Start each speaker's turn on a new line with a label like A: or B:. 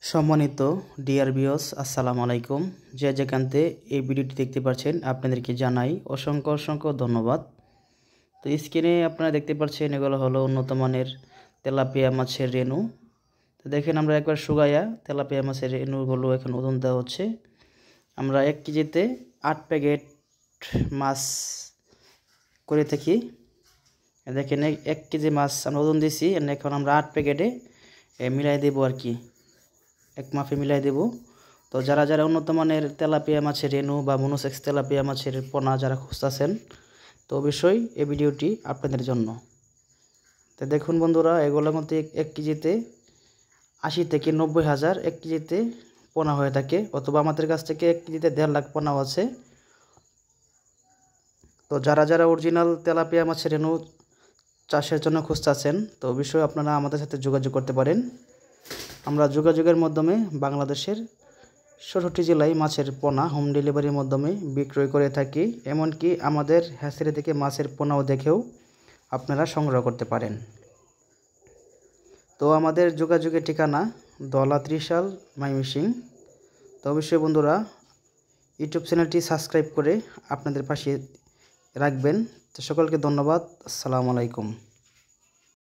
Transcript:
A: সম্মানিত dear viewers, আসসালামু আলাইকুম। যে যেখানতে এই ভিডিওটি দেখতে পাচ্ছেন আপনাদেরকে জানাই অসংখ্য অসংখ্য ধন্যবাদ। তো স্ক্রিনে আপনারা দেখতে পাচ্ছেন এগুলো হলো উন্নত মানের তেলাপিয়া মাছের রেণু। তো দেখেন আমরা একবার শুকায়া তেলাপিয়া মাছের রেণুগুলো এখন ওজন দেওয়া হচ্ছে। আমরা 1 কেজিতে 8 প্যাকেট মাছ করে থাকি। দেখেন 1 কেজি মাছ আমরা ওজন দিয়েছি, এখন আমরা 8 প্যাকেটে মিলাই দেবো আর কি, এক মাফে মিলাই দেব। তো যারা যারা উন্নত মানের তেলাপিয়া মাছের রেণু বা মনোসেক্স তেলাপিয়া মাছের পোনা যারা খুঁজতেছেন, তো অবশ্যই এই ভিডিওটি আপনাদের জন্য। তো দেখুন বন্ধুরা, এগুলোর মধ্যে 1 কেজিতে 80 থেকে 90 হাজার 1 কেজিতে পোনা হয়ে থাকে, অথবা আমাদের কাছ থেকে 1 কেজিতে 1.5 লাখ পোনাও আছে। তো যারা যারা অরিজিনাল তেলাপিয়া মাছের রেণু চাষের জন্য খুঁজতেছেন, তো অবশ্যই আপনারা আমাদের সাথে যোগাযোগ করতে পারেন। আমরা যোগাযোগের মাধ্যমে বাংলাদেশের ৬৭ জেলায় মাছের পোনা হোম ডেলিভারির মাধ্যমে বিক্রয় করে থাকি। এমনকি আমাদের হ্যাচারি থেকে মাছের পোনাও দেখেও আপনারা সংগ্রহ করতে পারেন। তো আমাদের যোগাযোগের ঠিকানা দলা ত্রিশাল, ময়মনসিং। তো অবশ্যই বন্ধুরা ইউটিউব চ্যানেলটি সাবস্ক্রাইব করে আপনাদের পাশে রাখবেন। তো সকলকে ধন্যবাদ। আসসালামু আলাইকুম।